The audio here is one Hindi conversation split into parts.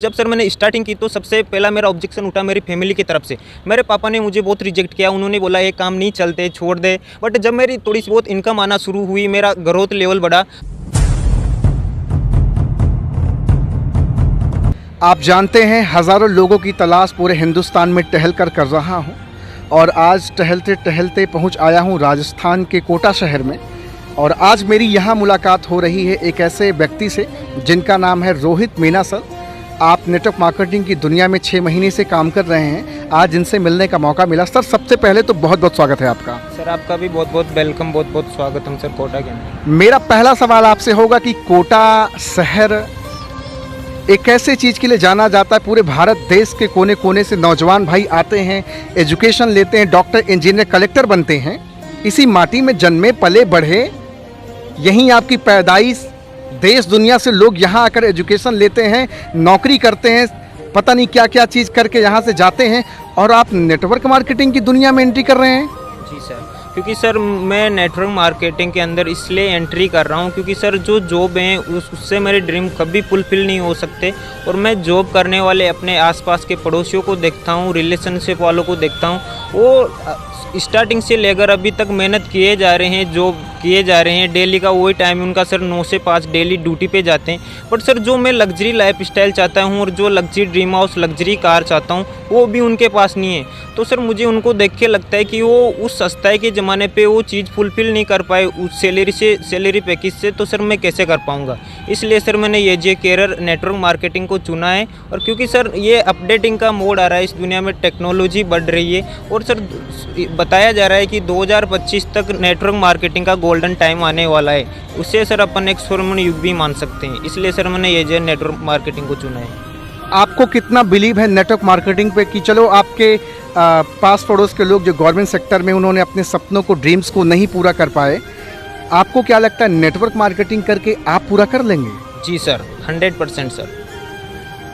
जब सर मैंने स्टार्टिंग की तो सबसे पहला मेरा ऑब्जेक्शन उठा मेरी फैमिली की तरफ से। मेरे पापा ने मुझे बहुत रिजेक्ट किया, उन्होंने बोला ये काम नहीं चलते, छोड़ दे। बट जब मेरी थोड़ी सी बहुत इनकम आना शुरू हुई, मेरा ग्रोथ लेवल बढ़ा। आप जानते हैं हज़ारों लोगों की तलाश पूरे हिंदुस्तान में टहल कर रहा हूं और आज टहलते टहलते पहुंच आया हूं राजस्थान के कोटा शहर में। और आज मेरी यहां मुलाकात हो रही है एक ऐसे व्यक्ति से जिनका नाम है रोहित मीना सर। आप नेटवर्क मार्केटिंग की दुनिया में 6 महीने से काम कर रहे हैं। आज इनसे मिलने का मौका मिला। सर सबसे पहले तो बहुत बहुत स्वागत है आपका। सर आपका भी बहुत बहुत वेलकम, बहुत बहुत स्वागत हम सर कोटा के अंदर। मेरा पहला सवाल आपसे होगा कि कोटा शहर एक ऐसे चीज़ के लिए जाना जाता है, पूरे भारत देश के कोने कोने से नौजवान भाई आते हैं, एजुकेशन लेते हैं, डॉक्टर, इंजीनियर, कलेक्टर बनते हैं। इसी माटी में जन्मे पले बढ़े, यहीं आपकी पैदाइश, देश दुनिया से लोग यहाँ आकर एजुकेशन लेते हैं, नौकरी करते हैं, पता नहीं क्या क्या चीज़ करके यहाँ से जाते हैं और आप नेटवर्क मार्केटिंग की दुनिया में एंट्री कर रहे हैं। जी सर, क्योंकि सर मैं नेटवर्क मार्केटिंग के अंदर इसलिए एंट्री कर रहा हूँ क्योंकि सर जो जॉब है उससे मेरे ड्रीम कभी फुलफिल नहीं हो सकते। और मैं जॉब करने वाले अपने आसपास के पड़ोसियों को देखता हूँ, रिलेशनशिप वालों को देखता हूँ, वो स्टार्टिंग से लेकर अभी तक मेहनत किए जा रहे हैं, जॉब किए जा रहे हैं। डेली का वही टाइम उनका सर 9 से 5 डेली ड्यूटी पे जाते हैं। बट सर जो मैं लग्जरी लाइफ स्टाइल चाहता हूँ और जो luxury dream house, luxury car चाहता हूँ, वो भी उनके पास नहीं है। तो सर मुझे उनको देख के लगता है कि वो उस सस्ताई के ज़माने पे वो चीज़ फुलफ़िल नहीं कर पाए उस सैलरी पैकेज से। तो सर मैं कैसे कर पाऊँगा, इसलिए सर मैंने ये जे कैरियर नेटवर्क मार्केटिंग को चुना है। और क्योंकि सर ये अपडेटिंग का मोड आ रहा है, इस दुनिया में टेक्नोलॉजी बढ़ रही है और सर बताया जा रहा है कि 2025 तक नेटवर्क मार्केटिंग का गोल्डन टाइम आने वाला है। उससे सर अपन एक स्वर्ण युग भी मान सकते हैं। इसलिए सर मैंने ये जे नेटवर्क मार्केटिंग को चुना है। आपको कितना बिलीव है नेटवर्क मार्केटिंग पे कि चलो आपके पास पड़ोस के लोग जो गवर्नमेंट सेक्टर में उन्होंने अपने सपनों को, ड्रीम्स को नहीं पूरा कर पाए, आपको क्या लगता है नेटवर्क मार्केटिंग करके आप पूरा कर लेंगे? जी सर, 100% सर।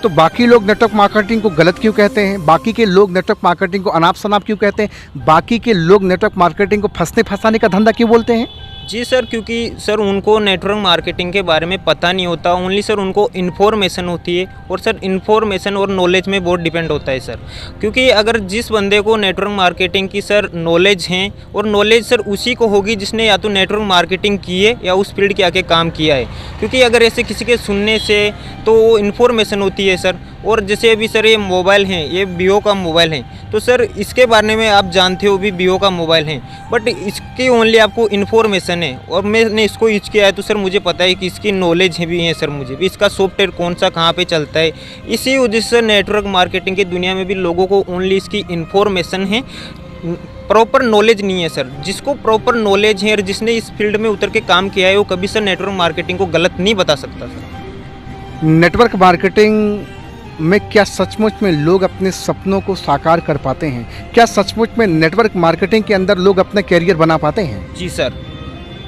तो बाकी लोग नेटवर्क मार्केटिंग को गलत क्यों कहते हैं? बाकी के लोग नेटवर्क मार्केटिंग को अनाप शनाप क्यों कहते हैं? बाकी के लोग नेटवर्क मार्केटिंग को फंसने फंसाने का धंधा क्यों बोलते हैं? जी सर, क्योंकि सर उनको नेटवर्क मार्केटिंग के बारे में पता नहीं होता। ओनली सर उनको इन्फॉर्मेशन होती है और सर इन्फॉर्मेशन और नॉलेज में बहुत डिपेंड होता है सर। क्योंकि अगर जिस बंदे को नेटवर्क मार्केटिंग की सर नॉलेज है, और नॉलेज सर उसी को होगी जिसने या तो नेटवर्क मार्केटिंग की है या उस फील्ड के आके काम किया है। क्योंकि अगर ऐसे किसी के सुनने से तो वो इन्फॉर्मेशन होती है सर। और जैसे अभी सर ये मोबाइल हैं, ये बीओ का मोबाइल है, तो सर इसके बारे में आप जानते हो भी बीओ का मोबाइल है, बट इसकी ओनली आपको इन्फॉर्मेशन है। और मैंने इसको यूज किया है तो सर मुझे पता है कि इसकी नॉलेज भी है सर, मुझे भी इसका सॉफ्टवेयर कौन सा कहाँ पे चलता है। इसी वजह से नेटवर्क मार्केटिंग की दुनिया में भी लोगों को ओनली इसकी इन्फॉर्मेशन है, प्रॉपर नॉलेज नहीं है सर। जिसको प्रॉपर नॉलेज है और जिसने इस फील्ड में उतर के काम किया है, वो कभी सर नेटवर्क मार्केटिंग को गलत नहीं बता सकता सर। नेटवर्क मार्केटिंग में क्या सचमुच में लोग अपने सपनों को साकार कर पाते हैं? क्या सचमुच में नेटवर्क मार्केटिंग के अंदर लोग अपना कैरियर बना पाते हैं? जी सर,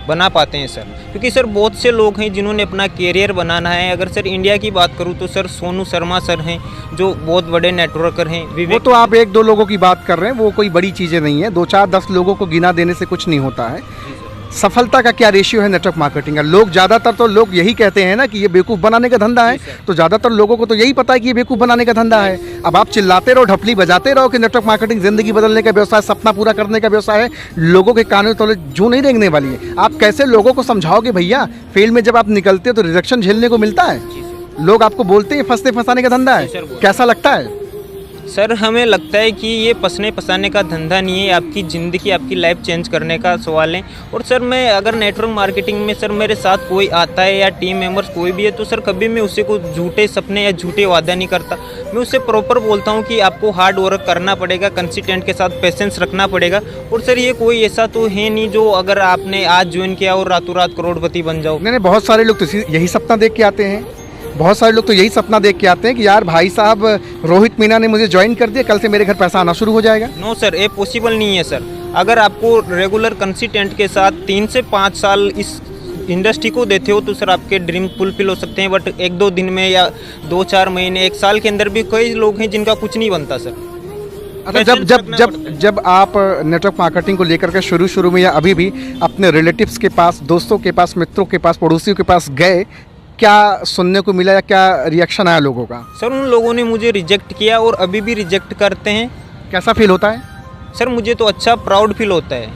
बना पाते हैं सर। क्योंकि सर बहुत से लोग हैं जिन्होंने अपना कैरियर बनाना है। अगर सर इंडिया की बात करूं तो सर सोनू शर्मा सर हैं जो बहुत बड़े नेटवर्कर हैं। वो तो आप 1-2 लोगों की बात कर रहे हैं, वो कोई बड़ी चीज़ें नहीं है। 2, 4, 10 लोगों को गिना देने से कुछ नहीं होता है। सफलता का क्या रेशियो है नेटवर्क मार्केटिंग का? लोग ज़्यादातर तो लोग यही कहते हैं ना कि ये बेवकूफ़ बनाने का धंधा है। तो ज़्यादातर लोगों को तो यही पता है कि ये बेवकूफ़ बनाने का धंधा है। अब आप चिल्लाते रहो, ढपली बजाते रहो कि नेटवर्क मार्केटिंग ज़िंदगी बदलने का व्यवसाय, सपना पूरा करने का व्यवसाय है, लोगों के कानों तले जू नहीं रेंगने वाली है। आप कैसे लोगों को समझाओगे भैया? फील्ड में जब आप निकलते हो तो रिजेक्शन झेलने को मिलता है। लोग आपको बोलते हैं फंसने फंसाने का धंधा है, कैसा लगता है? सर हमें लगता है कि ये फंसने फंसाने का धंधा नहीं है, आपकी ज़िंदगी, आपकी लाइफ चेंज करने का सवाल है। और सर मैं अगर नेटवर्क मार्केटिंग में सर मेरे साथ कोई आता है या टीम मेंबर्स कोई भी है, तो सर कभी मैं उसे को झूठे सपने या झूठे वादा नहीं करता। मैं उससे प्रॉपर बोलता हूँ कि आपको हार्ड वर्क करना पड़ेगा, कंसिस्टेंट के साथ पेशेंस रखना पड़ेगा। और सर ये कोई ऐसा तो है नहीं जो अगर आपने आज ज्वाइन किया और रातों रात करोड़पति बन जाओ। नहीं, बहुत सारे लोग तो यही सपना देख के आते हैं। बहुत सारे लोग तो यही सपना देख के आते हैं कि यार भाई साहब रोहित मीना ने मुझे ज्वाइन कर दिया, कल से मेरे घर पैसा आना शुरू हो जाएगा। नो सर, ये पॉसिबल नहीं है सर। अगर आपको रेगुलर कंसिस्टेंट के साथ 3 से 5 साल इस इंडस्ट्री को देते हो तो सर आपके ड्रीम फुलफिल हो सकते हैं। बट 1-2 दिन में या 2-4 महीने, 1 साल के अंदर भी कई लोग हैं जिनका कुछ नहीं बनता सर। अच्छा, जब आप नेटवर्क मार्केटिंग को लेकर के शुरू में या अभी भी अपने रिलेटिव्स के पास, दोस्तों के पास, मित्रों के पास, पड़ोसियों के पास गए, क्या सुनने को मिला या क्या रिएक्शन आया लोगों का? सर उन लोगों ने मुझे रिजेक्ट किया और अभी भी रिजेक्ट करते हैं। कैसा फील होता है? सर मुझे तो अच्छा प्राउड फील होता है,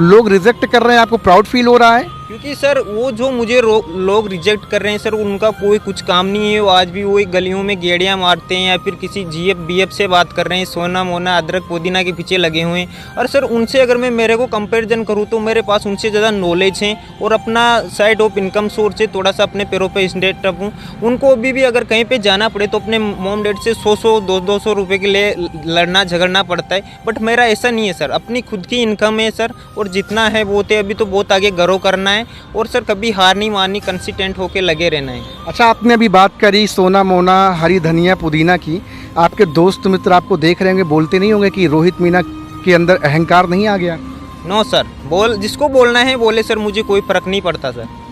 लोग रिजेक्ट कर रहे हैं, आपको प्राउड फील हो रहा है? क्योंकि सर वो जो मुझे लोग रिजेक्ट कर रहे हैं सर, उनका कोई कुछ काम नहीं है। वो आज भी वही गलियों में गेड़ियाँ मारते हैं या फिर किसी जीएफ बीएफ से बात कर रहे हैं, सोना मोना अदरक पुदीना के पीछे लगे हुए हैं। और सर उनसे अगर मैं मेरे को कंपैरिजन करूँ तो मेरे पास उनसे ज़्यादा नॉलेज है और अपना साइड ऑफ इनकम सोर्स से थोड़ा सा अपने पैरों पर स्टैंड अप हूँ। उनको अभी भी अगर कहीं पर जाना पड़े तो अपने मॉम डैड से 100 200 रुपये के लिए लड़ना झगड़ना पड़ता है। बट मेरा ऐसा नहीं है सर, अपनी खुद की इनकम है सर, और जितना है वो थे अभी तो बहुत आगे ग्रो करना है। और सर कभी हार नहीं माननी, कंसिस्टेंट होके लगे रहना है। अच्छा, आपने अभी बात करी सोना मोना हरी धनिया पुदीना की, आपके दोस्त मित्र आपको देख रहे होंगे, बोलते नहीं होंगे कि रोहित मीना के अंदर अहंकार नहीं आ गया? नो सर, जिसको बोलना है बोले सर, मुझे कोई फर्क नहीं पड़ता सर।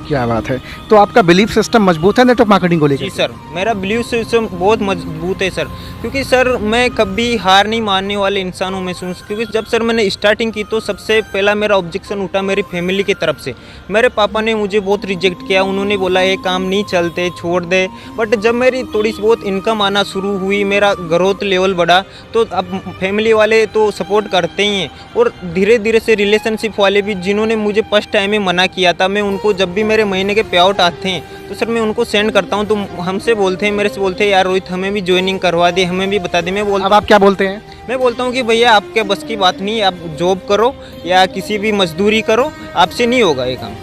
क्या बात है। तो आपका बिलीफ सिस्टम मजबूत है नेटवर्क मार्केटिंग को लेकर? जी सर, मेरा बिलीफ सिस्टम बहुत मजबूत है सर, क्योंकि सर मैं कभी हार नहीं मानने वाले इंसानों में हूँ। क्योंकि जब सर मैंने स्टार्टिंग की तो सबसे पहला मेरा ऑब्जेक्शन उठा मेरी फैमिली की तरफ से। मेरे पापा ने मुझे बहुत रिजेक्ट किया, उन्होंने बोला ये काम नहीं चलते, छोड़ दे। बट जब मेरी थोड़ी बहुत इनकम आना शुरू हुई, मेरा ग्रोथ लेवल बढ़ा, तो अब फैमिली वाले तो सपोर्ट करते ही हैं। और धीरे धीरे से रिलेशनशिप वाले भी, जिन्होंने मुझे फर्स्ट टाइम में मना किया था, मैं उनको जब भी मेरे महीने के पे आउट आते हैं तो सर मैं उनको सेंड करता हूं, तो हमसे बोलते हैं, मेरे से बोलते हैं यार रोहित हमें भी ज्वाइनिंग करवा दे, हमें भी बता दे। मैं बोलता, अब आप क्या बोलते हैं? मैं बोलता हूं कि भैया आपके बस की बात नहीं, आप जॉब करो या किसी भी मजदूरी करो, आपसे नहीं होगा ये काम।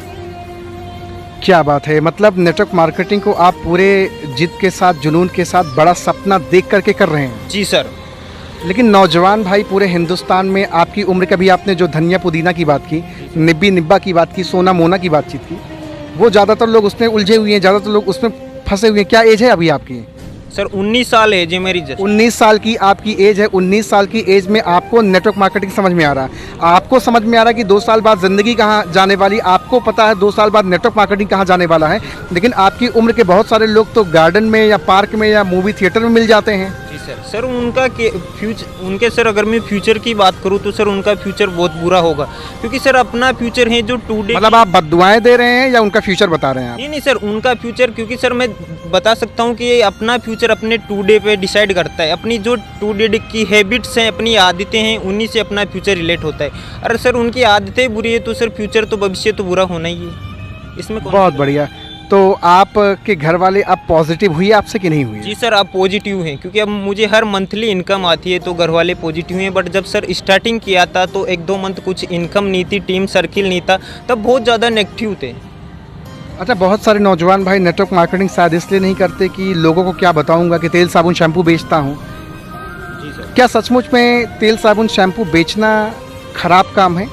क्या बात है। मतलब नेटवर्क मार्केटिंग को आप पूरे जिद के साथ, जुनून के साथ, बड़ा सपना देख करके कर रहे हैं? जी सर। लेकिन नौजवान भाई पूरे हिंदुस्तान में आपकी उम्र का भी, आपने जो धनिया पुदीना की बात की, निब्बी निब्बा की बात की, सोना मोना की बातचीत की, वो ज़्यादातर लोग उसमें उलझे हुए हैं, ज़्यादातर लोग उसमें फंसे हुए हैं। क्या एज है अभी आपकी? सर 19 साल है जी मेरी। 19 साल की आपकी एज है। 19 साल की एज में आपको नेटवर्क मार्केटिंग समझ में आ रहा है, आपको समझ में आ रहा है कि 2 साल बाद ज़िंदगी कहाँ जाने वाली, आपको पता है 2 साल बाद नेटवर्क मार्केटिंग कहाँ जाने वाला है। लेकिन आपकी उम्र के बहुत सारे लोग तो गार्डन में या पार्क में या मूवी थिएटर में मिल जाते हैं। जी सर। सर उनका उनके सर अगर मैं फ्यूचर की बात करूँ तो सर उनका फ्यूचर बहुत बुरा होगा, क्योंकि सर अपना फ्यूचर है जो 2 डे। मतलब आप बद्दुआएं दे रहे हैं या उनका फ्यूचर बता रहे हैं आप? नहीं सर, उनका फ्यूचर, क्योंकि सर मैं बता सकता हूँ कि ये अपना फ्यूचर अपने 2 डे पे डिसाइड करता है। अपनी जो 2 डे की हैबिट्स हैं, अपनी आदतें हैं, उन्हीं से अपना फ्यूचर रिलेट होता है। अरे सर उनकी आदतें बुरी है तो सर फ्यूचर तो, भविष्य तो बुरा होना ही है, इसमें बहुत बढ़िया। तो आपके घर वाले अब पॉजिटिव हुई आपसे कि नहीं हुई? जी सर, आप पॉजिटिव हैं, क्योंकि अब मुझे हर मंथली इनकम आती है तो घर वाले पॉजिटिव हैं। बट जब सर स्टार्टिंग किया था तो 1-2 मंथ कुछ इनकम नहीं थी, टीम सर्किल नहीं था, तब बहुत ज़्यादा नेगेटिव थे। अच्छा, बहुत सारे नौजवान भाई नेटवर्क मार्केटिंग शायद इसलिए नहीं करते कि लोगों को क्या बताऊंगा कि तेल साबुन शैम्पू बेचता हूँ। जी सर। क्या सचमुच में तेल साबुन शैम्पू बेचना खराब काम है?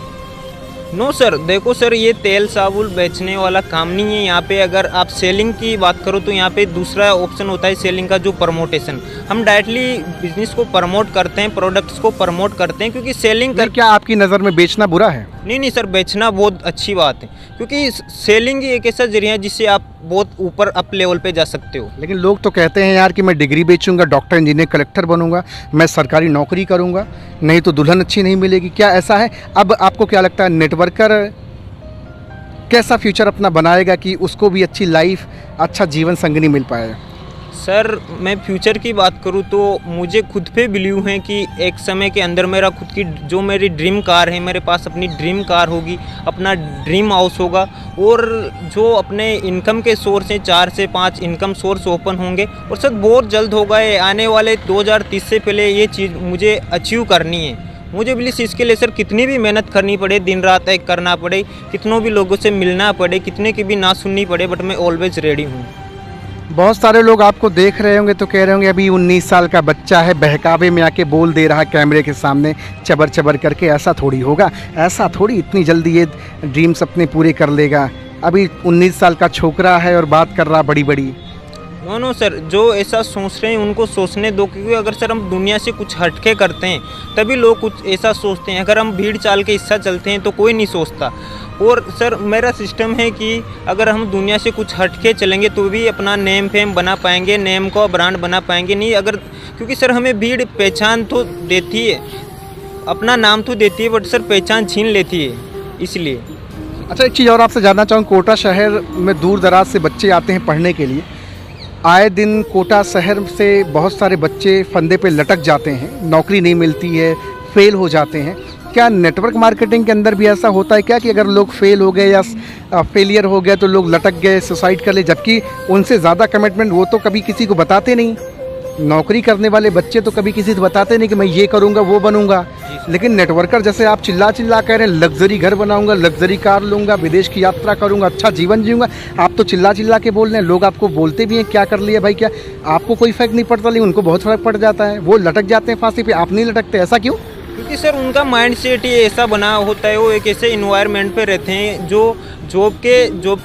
नो सर, देखो सर, ये तेल साबुन बेचने वाला काम नहीं है। यहाँ पे अगर आप सेलिंग की बात करो तो यहाँ पे दूसरा ऑप्शन होता है सेलिंग का, जो प्रमोटेशन। हम डायरेक्टली बिजनेस को प्रमोट करते हैं, प्रोडक्ट्स को प्रमोट करते हैं, क्योंकि सेलिंग कर। क्या आपकी नज़र में बेचना बुरा है? नहीं सर, बेचना बहुत अच्छी बात है, क्योंकि सेलिंग ही एक ऐसा जरिया है जिससे आप बहुत ऊपर अप लेवल पे जा सकते हो। लेकिन लोग तो कहते हैं यार कि मैं डिग्री बेचूंगा, डॉक्टर इंजीनियर कलेक्टर बनूंगा, मैं सरकारी नौकरी करूंगा, नहीं तो दुल्हन अच्छी नहीं मिलेगी। क्या ऐसा है? अब आपको क्या लगता है नेटवर्कर कैसा फ्यूचर अपना बनाएगा कि उसको भी अच्छी लाइफ, अच्छा जीवन संगनी मिल पाए? सर मैं फ्यूचर की बात करूँ तो मुझे खुद पे बिलीव है कि एक समय के अंदर मेरा खुद की जो मेरी ड्रीम कार है, मेरे पास अपनी ड्रीम कार होगी, अपना ड्रीम हाउस होगा, और जो अपने इनकम के सोर्स हैं 4 से 5 इनकम सोर्स ओपन होंगे। और सर बहुत जल्द होगा, ये आने वाले 2030 से पहले ये चीज़ मुझे अचीव करनी है। मुझे प्लीज़ इसके लिए सर कितनी भी मेहनत करनी पड़े, दिन रात एक करना पड़े, कितनों भी लोगों से मिलना पड़े, कितने की भी ना सुननी पड़े, बट मैं ऑलवेज रेडी हूँ। बहुत सारे लोग आपको देख रहे होंगे तो कह रहे होंगे अभी 19 साल का बच्चा है, बहकावे में आके बोल दे रहा है कैमरे के सामने चबर चबर करके। ऐसा थोड़ी होगा, ऐसा थोड़ी इतनी जल्दी ये ड्रीम्स अपने पूरे कर लेगा। अभी 19 साल का छोकरा है और बात कर रहा बड़ी बड़ी। नो सर, जो ऐसा सोच रहे हैं उनको सोचने दो, क्योंकि अगर सर हम दुनिया से कुछ हटके करते हैं तभी लोग कुछ ऐसा सोचते हैं। अगर हम भीड़ चाल के हिस्सा चलते हैं तो कोई नहीं सोचता। और सर मेरा सिस्टम है कि अगर हम दुनिया से कुछ हटके चलेंगे तो भी अपना नेम फेम बना पाएंगे, नेम को ब्रांड बना पाएंगे नहीं अगर, क्योंकि सर हमें भीड़ पहचान तो देती है, अपना नाम तो देती है, बट सर पहचान छीन लेती है। इसलिए अच्छा, एक चीज़ और आपसे जानना चाहूँ, कोटा शहर में दूर दराज से बच्चे आते हैं पढ़ने के लिए। आए दिन कोटा शहर से बहुत सारे बच्चे फंदे पे लटक जाते हैं, नौकरी नहीं मिलती है, फेल हो जाते हैं। क्या नेटवर्क मार्केटिंग के अंदर भी ऐसा होता है क्या कि अगर लोग फेल हो गए या फेलियर हो गए तो लोग लटक गए, सुसाइड कर ले, जबकि उनसे ज़्यादा कमिटमेंट वो तो कभी किसी को बताते नहीं। नौकरी करने वाले बच्चे तो कभी किसी से बताते नहीं कि मैं ये करूँगा वो बनूँगा, लेकिन नेटवर्कर जैसे आप चिल्ला चिल्ला कह रहे हैं लग्जरी घर बनाऊँगा, लग्जरी कार लूँगा, विदेश की यात्रा करूँगा, अच्छा जीवन जीऊँगा, आप तो चिल्ला चिल्ला के बोल रहे हैं। लोग आपको बोलते भी हैं क्या कर लिया भाई, क्या आपको कोई फ़र्क नहीं पड़ता, लेकिन उनको बहुत फ़र्क पड़ जाता है, वो लटक जाते हैं फांसी पे, आप नहीं लटकते, ऐसा क्यों? क्योंकि सर उनका माइंड सेट ही ऐसा बना होता है, वो एक ऐसे इन्वायरमेंट पे रहते हैं जो जॉब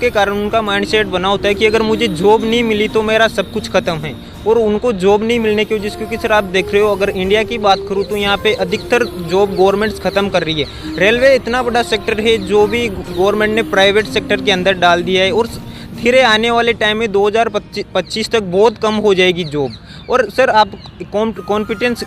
के कारण उनका माइंड सेट बना होता है कि अगर मुझे जॉब नहीं मिली तो मेरा सब कुछ ख़त्म है। और उनको जॉब नहीं मिलने की वजह से, क्योंकि सर आप देख रहे हो, अगर इंडिया की बात करूँ तो यहाँ पे अधिकतर जॉब गवर्नमेंट्स ख़त्म कर रही है। रेलवे इतना बड़ा सेक्टर है जो भी गवर्नमेंट ने प्राइवेट सेक्टर के अंदर डाल दिया है, और धीरे आने वाले टाइम में 2025 तक बहुत कम हो जाएगी जॉब। और सर आप कॉन्फिडेंस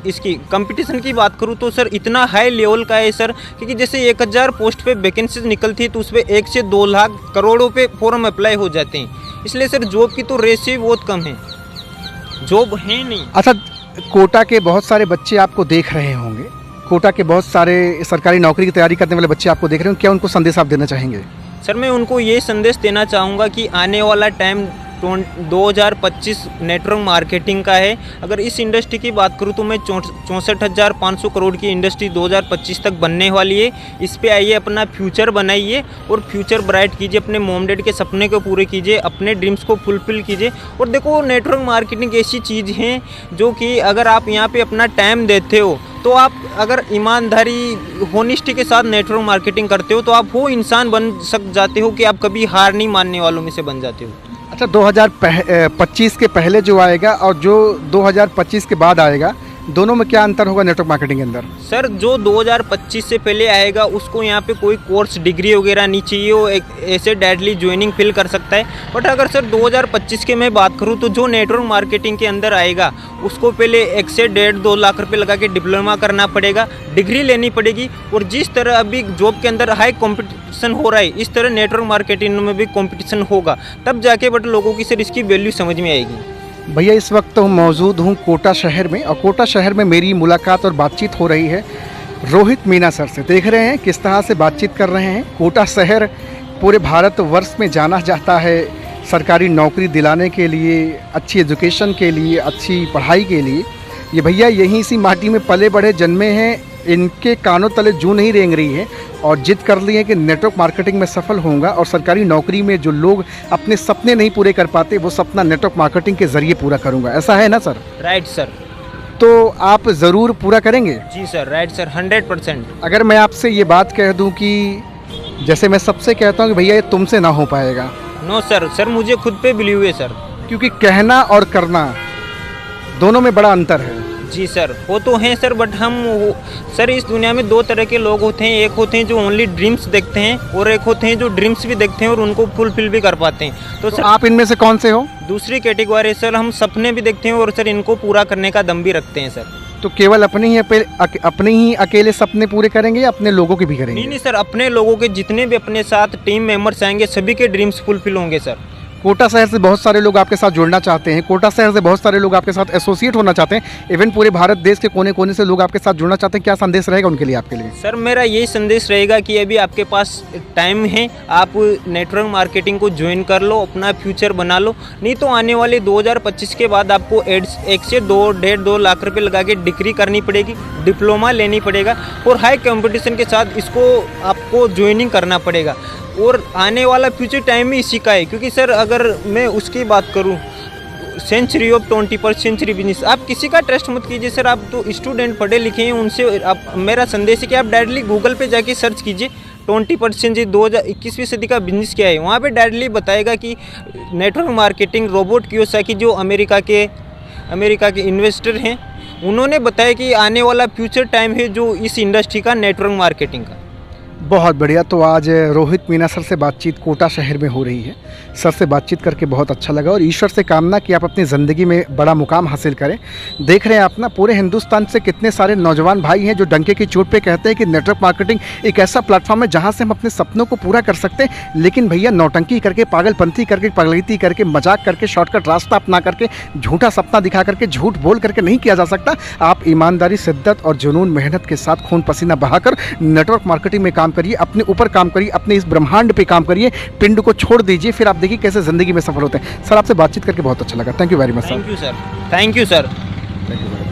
इसकी कंपटीशन की बात करूँ तो सर इतना हाई लेवल का है सर, क्योंकि जैसे 1000 पोस्ट पे वैकेंसीज निकलती है तो उस पर 1 से 2 लाख करोड़ों पे फॉर्म अप्लाई हो जाते हैं। इसलिए सर जॉब की तो रेशियो बहुत कम है, जॉब है नहीं। अच्छा, कोटा के बहुत सारे बच्चे आपको देख रहे होंगे, कोटा के बहुत सारे सरकारी नौकरी की तैयारी करने वाले बच्चे आपको देख रहे होंगे, क्या उनको संदेश आप देना चाहेंगे? सर मैं उनको ये संदेश देना चाहूँगा कि आने वाला टाइम 2025 नेटवर्क मार्केटिंग का है। अगर इस इंडस्ट्री की बात करूँ तो मैं 64,500 करोड़ की इंडस्ट्री 2025 तक बनने वाली है। इस पे आइए, अपना फ्यूचर बनाइए और फ्यूचर ब्राइट कीजिए, अपने मॉम डैड के सपने को पूरे कीजिए, अपने ड्रीम्स को फुलफिल कीजिए। और देखो, नेटवर्क मार्केटिंग ऐसी चीज़ है जो कि अगर आप यहाँ पे अपना टाइम देते हो तो आप अगर ईमानदारी होनेस्टी के साथ नेटवर्क मार्केटिंग करते हो तो आप वो इंसान बन जाते हो कि आप कभी हार नहीं मानने वालों में से बन जाते हो। अच्छा, 2025 के पहले जो आएगा और जो 2025 के बाद आएगा, दोनों में क्या अंतर होगा नेटवर्क मार्केटिंग के अंदर? सर जो 2025 से पहले आएगा उसको यहाँ पे कोई कोर्स डिग्री वगैरह नहीं चाहिए, वो एक ऐसे डायरेक्टली ज्वाइनिंग फिल कर सकता है। बट अगर सर 2025 के मैं बात करूँ तो जो नेटवर्क मार्केटिंग के अंदर आएगा उसको पहले 1 से 1.5-2 लाख रुपये लगा के डिप्लोमा करना पड़ेगा, डिग्री लेनी पड़ेगी। और जिस तरह अभी जॉब के अंदर हाई कॉम्पिटिशन हो रहा है, इस तरह नेटवर्क मार्केटिंग में भी कॉम्पिटिशन होगा, तब जाके बट लोगों की सर इसकी वैल्यू समझ में आएगी। भैया, इस वक्त तो मौजूद हूँ कोटा शहर में, और कोटा शहर में मेरी मुलाकात और बातचीत हो रही है रोहित मीना सर से। देख रहे हैं किस तरह से बातचीत कर रहे हैं। कोटा शहर पूरे भारतवर्ष में जाना जाता है सरकारी नौकरी दिलाने के लिए, अच्छी एजुकेशन के लिए, अच्छी पढ़ाई के लिए। ये भैया यहीं सी माटी में पले बढ़े जन्मे हैं, इनके कानों तले जूं नहीं रेंग रही है, और जिद कर ली है कि नेटवर्क मार्केटिंग में सफल होऊंगा, और सरकारी नौकरी में जो लोग अपने सपने नहीं पूरे कर पाते वो सपना नेटवर्क मार्केटिंग के ज़रिए पूरा करूंगा। ऐसा है ना सर? Right sir. तो आप ज़रूर पूरा करेंगे? जी सर, राइट सर, 100%। अगर मैं आपसे ये बात कह दूं कि जैसे मैं सबसे कहता हूं कि भैया ये तुमसे ना हो पाएगा। नो सर मुझे खुद पे बिलीव है सर। क्योंकि कहना और करना दोनों में बड़ा अंतर है। जी सर, वो तो हैं सर, बट सर इस दुनिया में 2 तरह के लोग होते हैं। एक होते हैं जो ओनली ड्रीम्स देखते हैं, और एक होते हैं जो ड्रीम्स भी देखते हैं और उनको फुलफिल भी कर पाते हैं। तो सर आप इनमें से कौन से हो? दूसरी कैटेगरी है सर, हम सपने भी देखते हैं और सर इनको पूरा करने का दम भी रखते हैं सर। तो केवल अपने ही अकेले सपने पूरे करेंगे या अपने लोगों के भी करेंगे? नहीं सर, अपने लोगों के जितने भी अपने साथ टीम मेंबर्स आएंगे सभी के ड्रीम्स फुलफिल होंगे सर। कोटा शहर से बहुत सारे लोग आपके साथ जुड़ना चाहते हैं, कोटा शहर से बहुत सारे लोग आपके साथ एसोसिएट होना चाहते हैं, इवन पूरे भारत देश के कोने कोने से लोग आपके साथ जुड़ना चाहते हैं। क्या संदेश रहेगा उनके लिए, आपके लिए? सर मेरा यही संदेश रहेगा कि अभी आपके पास टाइम है, आप नेटवर्क मार्केटिंग को ज्वाइन कर लो, अपना फ्यूचर बना लो। नहीं तो आने वाले 2025 के बाद आपको 1 से 2.5 लाख रुपये लगा के डिग्री करनी पड़ेगी, डिप्लोमा लेनी पड़ेगा, और हाई कंपटीशन के साथ इसको आपको ज्वाइनिंग करना पड़ेगा। और आने वाला फ्यूचर टाइम ही इसी का है, क्योंकि सर अगर मैं उसकी बात करूं, century of 21st century business, आप किसी का ट्रस्ट मत कीजिए सर। आप तो स्टूडेंट पढ़े लिखे हैं, उनसे आप, मेरा संदेश है कि आप डायरेक्टली गूगल पे जाके सर्च कीजिए 21st सेंचुरी 2021वीं सदी का बिजनेस क्या है। वहाँ पे डायरेक्टली बताएगा कि नेटवर्क मार्केटिंग रोबोट कियोसाकी जो अमेरिका के इन्वेस्टर हैं, उन्होंने बताया कि आने वाला फ्यूचर टाइम है जो इस इंडस्ट्री का नेटवर्क मार्केटिंग का। बहुत बढ़िया। तो आज रोहित मीना सर से बातचीत कोटा शहर में हो रही है। सर से बातचीत करके बहुत अच्छा लगा और ईश्वर से कामना कि आप अपनी ज़िंदगी में बड़ा मुकाम हासिल करें। देख रहे हैं आप ना, पूरे हिंदुस्तान से कितने सारे नौजवान भाई हैं जो डंके की चोट पे कहते हैं कि नेटवर्क मार्केटिंग एक ऐसा प्लेटफॉर्म है जहां से हम अपने सपनों को पूरा कर सकते हैं। लेकिन भैया नौटंकी करके, पागलपंथी करके, पगलैती करके, मजाक करके, शॉर्टकट रास्ता अपना करके, झूठा सपना दिखा करके, झूठ बोल करके नहीं किया जा सकता। आप ईमानदारी, शिद्दत और जुनून, मेहनत के साथ खून पसीना बहाकर नेटवर्क मार्केटिंग में काम करिए, अपने ऊपर काम करिए, अपने इस ब्रह्मांड पे काम करिए, पिंड को छोड़ दीजिए, फिर आप देखिए कैसे ज़िंदगी में सफल होते हैं। सर आपसे बातचीत करके बहुत अच्छा लगा। Thank you very much sir. Thank you sir. Thank you sir. Thank you.